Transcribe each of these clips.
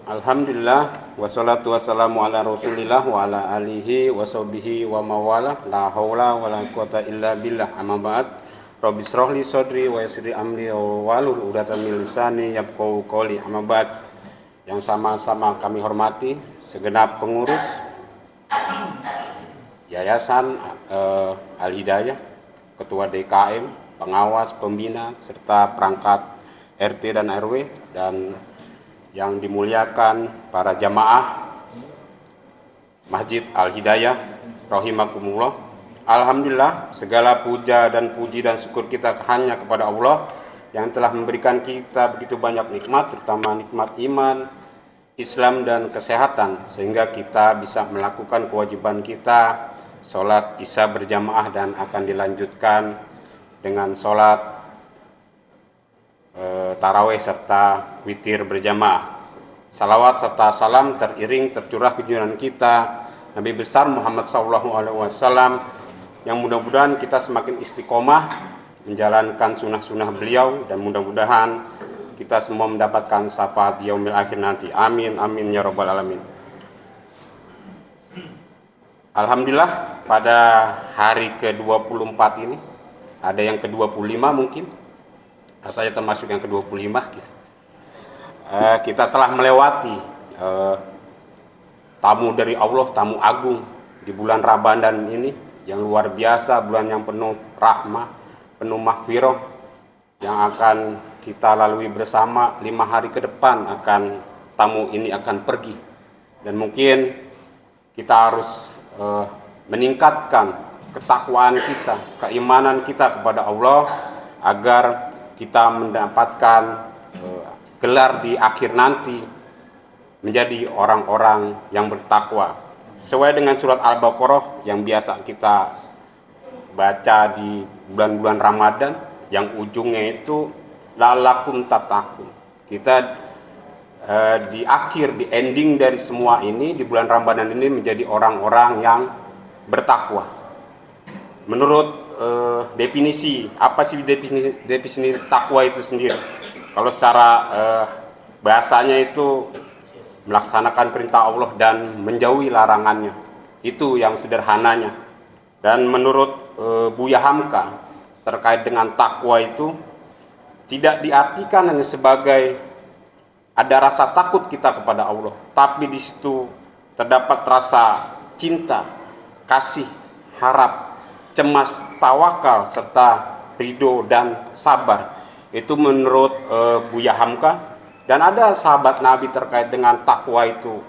Alhamdulillah wassalatu wassalamu ala Rasulillah wa ala alihi wa sahbihi wa mawala la haula wa la quwata illa billah amma ba'd. Rabbi shrah li sadri wa yassir li amri wa hlul 'uqdatam min lisani yafqahu qawli amma ba'd. Yang sama-sama kami hormati segenap pengurus Yayasan Al-Hidayah, Ketua DKM, pengawas, pembina, serta perangkat RT dan RW, dan yang dimuliakan para jamaah Masjid Al-Hidayah rahimakumullah. Alhamdulillah, segala puja dan puji dan syukur kita hanya kepada Allah yang telah memberikan kita begitu banyak nikmat, terutama nikmat iman, Islam dan kesehatan, sehingga kita bisa melakukan kewajiban kita sholat isya berjamaah dan akan dilanjutkan dengan sholat tarawih serta witir berjamaah. Salawat serta salam teriring tercurah junjungan kita Nabi besar Muhammad SAW, yang mudah-mudahan kita semakin istiqomah menjalankan sunnah-sunnah beliau, dan mudah-mudahan kita semua mendapatkan syafaat di yaumil akhir nanti. Amin amin ya rabbal alamin. Alhamdulillah, pada hari ke-24 ini, ada yang ke-25 mungkin, saya termasuk yang ke-25 gitu. Kita telah melewati tamu dari Allah, tamu agung di bulan Ramadan ini yang luar biasa, bulan yang penuh rahmah, penuh maghfirah, yang akan kita lalui bersama 5 hari ke depan. Tamu ini akan pergi, dan mungkin kita harus meningkatkan ketakwaan kita, keimanan kita kepada Allah, agar kita mendapatkan gelar di akhir nanti menjadi orang-orang yang bertakwa. Sesuai dengan surat Al-Baqarah yang biasa kita baca di bulan-bulan Ramadan, yang ujungnya itu la'allakum tattaqun. Kita di akhir, di ending dari semua ini, di bulan Ramadan ini menjadi orang-orang yang bertakwa. Menurut definisi, apa sih definisi takwa itu sendiri? Kalau secara bahasanya itu melaksanakan perintah Allah dan menjauhi larangannya. Itu yang sederhananya. Dan menurut Buya Hamka, terkait dengan takwa itu tidak diartikan hanya sebagai ada rasa takut kita kepada Allah, tapi di situ terdapat rasa cinta, kasih, harap, cemas, tawakal, serta ridho dan sabar. Itu menurut Buya Hamka. Dan ada sahabat Nabi terkait dengan takwa itu,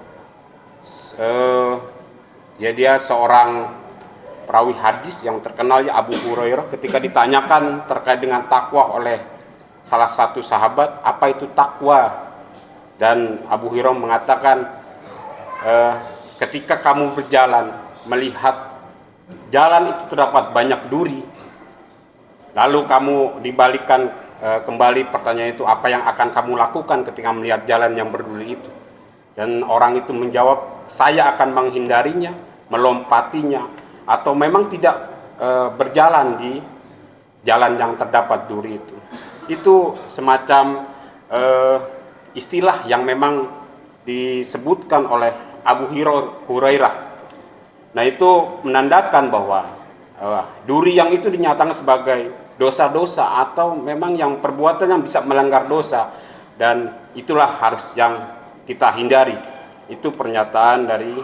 ya dia seorang perawi hadis yang terkenal, ya Abu Hurairah. Ketika ditanyakan terkait dengan takwa oleh salah satu sahabat, apa itu takwa? Dan Abu Hurairah mengatakan, ketika kamu berjalan melihat jalan itu terdapat banyak duri, lalu kamu dibalikkan kembali pertanyaan itu, apa yang akan kamu lakukan ketika melihat jalan yang berduri itu? Dan orang itu menjawab, saya akan menghindarinya, melompatinya, atau memang tidak berjalan di jalan yang terdapat duri itu. Itu semacam istilah yang memang disebutkan oleh Abu Hurairah. Nah, itu menandakan bahwa duri yang itu dinyatakan sebagai dosa-dosa, atau memang yang perbuatan yang bisa melanggar dosa, dan itulah harus yang kita hindari. Itu pernyataan dari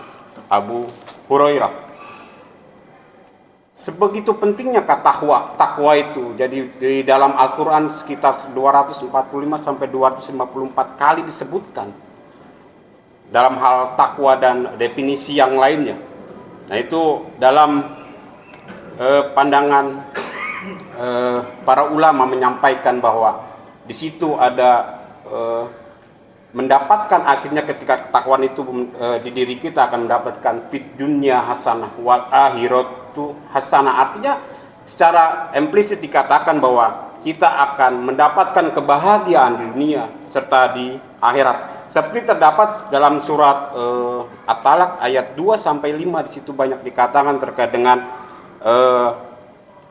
Abu Hurairah. Sebegitu pentingnya kata takwa itu. Jadi di dalam Al-Quran sekitar 245 sampai 254 kali disebutkan dalam hal takwa dan definisi yang lainnya. Nah, itu dalam pandangan para ulama menyampaikan bahwa di situ ada mendapatkan akhirnya ketika ketakwaan itu di diri kita akan mendapatkan fid dunya hasanah wal akhiratu hasanah. Artinya secara implisit dikatakan bahwa kita akan mendapatkan kebahagiaan di dunia serta di akhirat. Seperti terdapat dalam surat At-Talaq ayat 2 sampai 5, di situ banyak dikatakan terkait dengan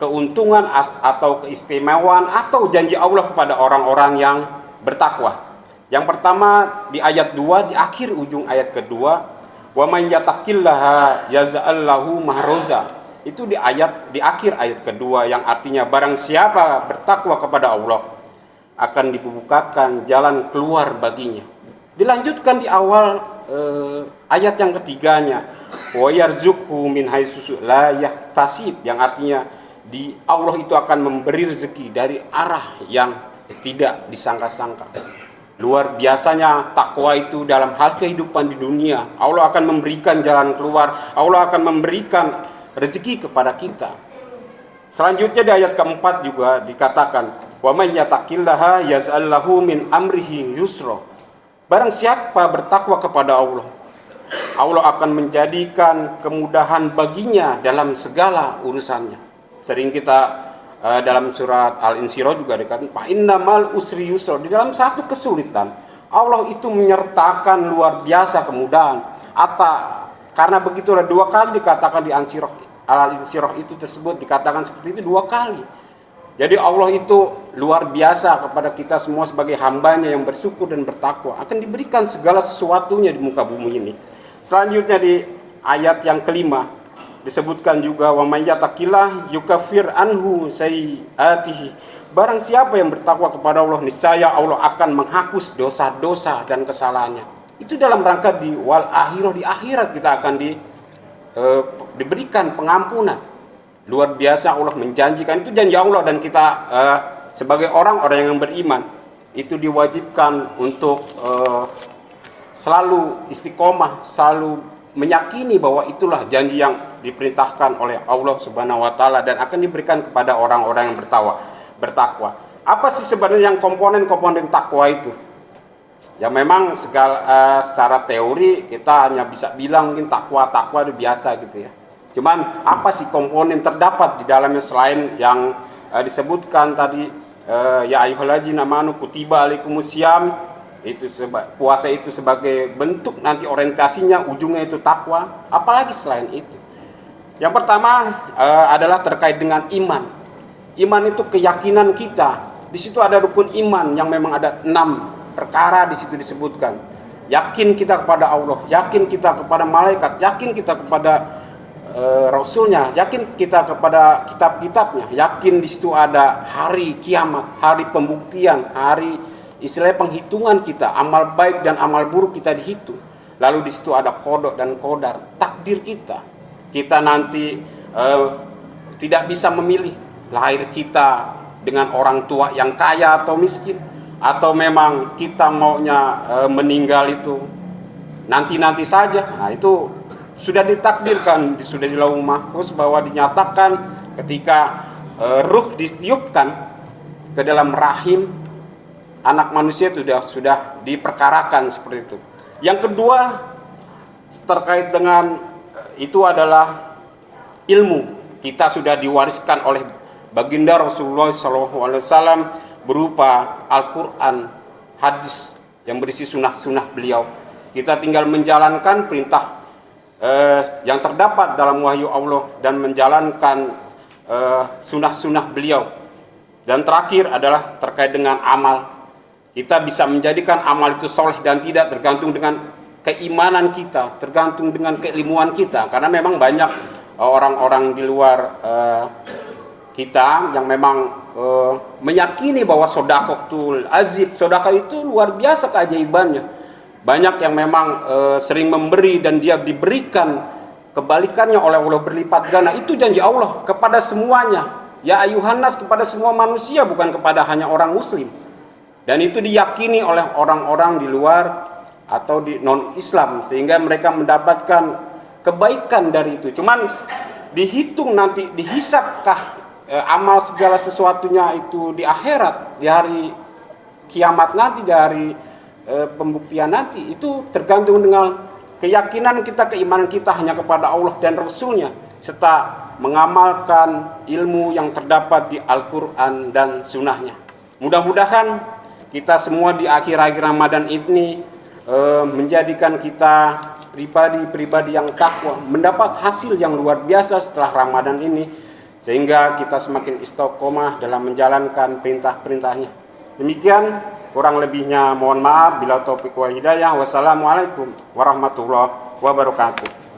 keuntungan atau keistimewaan atau janji Allah kepada orang-orang yang bertakwa. Yang pertama di ayat 2, di akhir ujung ayat kedua, wa may yattaqillaha yaj'al lahu mahroza. Itu di akhir ayat kedua, yang artinya barang siapa bertakwa kepada Allah akan dibukakan jalan keluar baginya. Dilanjutkan di awal ayat yang ketiganya, wa yarzuqhu min haitsu la yahtasib, yang artinya Allah itu akan memberi rezeki dari arah yang tidak disangka-sangka. Luar biasanya takwa itu dalam hal kehidupan di dunia. Allah akan memberikan jalan keluar, Allah akan memberikan rezeki kepada kita. Selanjutnya di ayat keempat juga dikatakan, wa may yattaqillaha yaj'al lahu min amrihi yusra. Barang siapa bertakwa kepada Allah, Allah akan menjadikan kemudahan baginya dalam segala urusannya. Sering kita dalam surat Al-Insyirah juga dikatakan, fa innamal usri yusra. Di dalam satu kesulitan, Allah itu menyertakan luar biasa kemudahan. Karena begitulah 2 kali dikatakan di Al-Insyirah itu tersebut dikatakan seperti itu 2 kali. Jadi Allah itu luar biasa kepada kita semua sebagai hambanya yang bersyukur dan bertakwa. Akan diberikan segala sesuatunya di muka bumi ini. Selanjutnya di ayat yang kelima disebutkan juga, wa may yattaqillah yukaffir anhu sayyi'atihi. Barang siapa yang bertakwa kepada Allah, niscaya Allah akan menghapus dosa-dosa dan kesalahannya. Itu dalam rangka di akhirat kita akan diberikan pengampunan. Luar biasa Allah menjanjikan, itu janji Allah, dan kita sebagai orang-orang yang beriman itu diwajibkan untuk selalu istiqomah, selalu meyakini bahwa itulah janji yang diperintahkan oleh Allah Subhanahu wa taala dan akan diberikan kepada orang-orang yang bertakwa. Apa sih sebenarnya yang komponen-komponen takwa itu? Ya memang secara teori kita hanya bisa bilang mungkin takwa itu biasa gitu ya. Cuman apa sih komponen terdapat di dalamnya selain yang disebutkan tadi, ya ayyuhallazina amanu kutiba alaikumusiyam, itu puasa itu sebagai bentuk nanti orientasinya ujungnya itu takwa. Apalagi selain itu? Yang pertama adalah terkait dengan iman. Iman itu keyakinan kita. Di situ ada rukun iman yang memang ada 6 perkara di situ disebutkan. Yakin kita kepada Allah, yakin kita kepada malaikat, yakin kita kepada Rasulnya, yakin kita kepada kitab-kitabnya, yakin di situ ada hari kiamat, hari pembuktian, hari istilahnya penghitungan kita, amal baik dan amal buruk kita dihitung. Lalu di situ ada qada dan qadar, takdir kita. Kita nanti tidak bisa memilih lahir kita dengan orang tua yang kaya atau miskin, atau memang kita maunya meninggal itu nanti saja. Nah, itu sudah ditakdirkan, sudah di lauh mahfuz bahwa dinyatakan ketika ruh ditiupkan ke dalam rahim anak manusia itu sudah diperkarakan seperti itu. Yang kedua terkait dengan itu adalah ilmu. Kita sudah diwariskan oleh baginda Rasulullah SAW berupa Al-Quran, hadis yang berisi sunnah-sunnah beliau. Kita tinggal menjalankan perintah yang terdapat dalam wahyu Allah dan menjalankan sunnah-sunnah beliau. Dan terakhir adalah terkait dengan amal. Kita bisa menjadikan amal itu soleh dan tidak tergantung dengan keimanan kita, tergantung dengan keilmuan kita. Karena memang banyak orang-orang di luar kita yang memang meyakini bahwa sodakohul azib, sodakoh itu luar biasa keajaibannya. Banyak yang memang sering memberi dan dia diberikan kebalikannya oleh Allah berlipat ganda. Itu janji Allah kepada semuanya. Ya ayuhannas, kepada semua manusia, bukan kepada hanya orang muslim. Dan itu diyakini oleh orang-orang di luar atau di non-Islam, sehingga mereka mendapatkan kebaikan dari itu. Cuman dihitung nanti, dihisapkah amal segala sesuatunya itu di akhirat, di hari kiamat nanti, di hari pembuktian nanti, itu tergantung dengan keyakinan kita, keimanan kita hanya kepada Allah dan Rasulnya, serta mengamalkan ilmu yang terdapat di Al-Quran dan Sunnahnya. Mudah-mudahan kita semua di akhir-akhir Ramadan ini menjadikan kita pribadi-pribadi yang takwa, mendapat hasil yang luar biasa setelah Ramadan ini, sehingga kita semakin istiqomah dalam menjalankan perintah-perintahnya. Demikian Kurang lebihnya mohon maaf. Bila taufiq wa hidayah. Wassalamualaikum warahmatullahi wabarakatuh.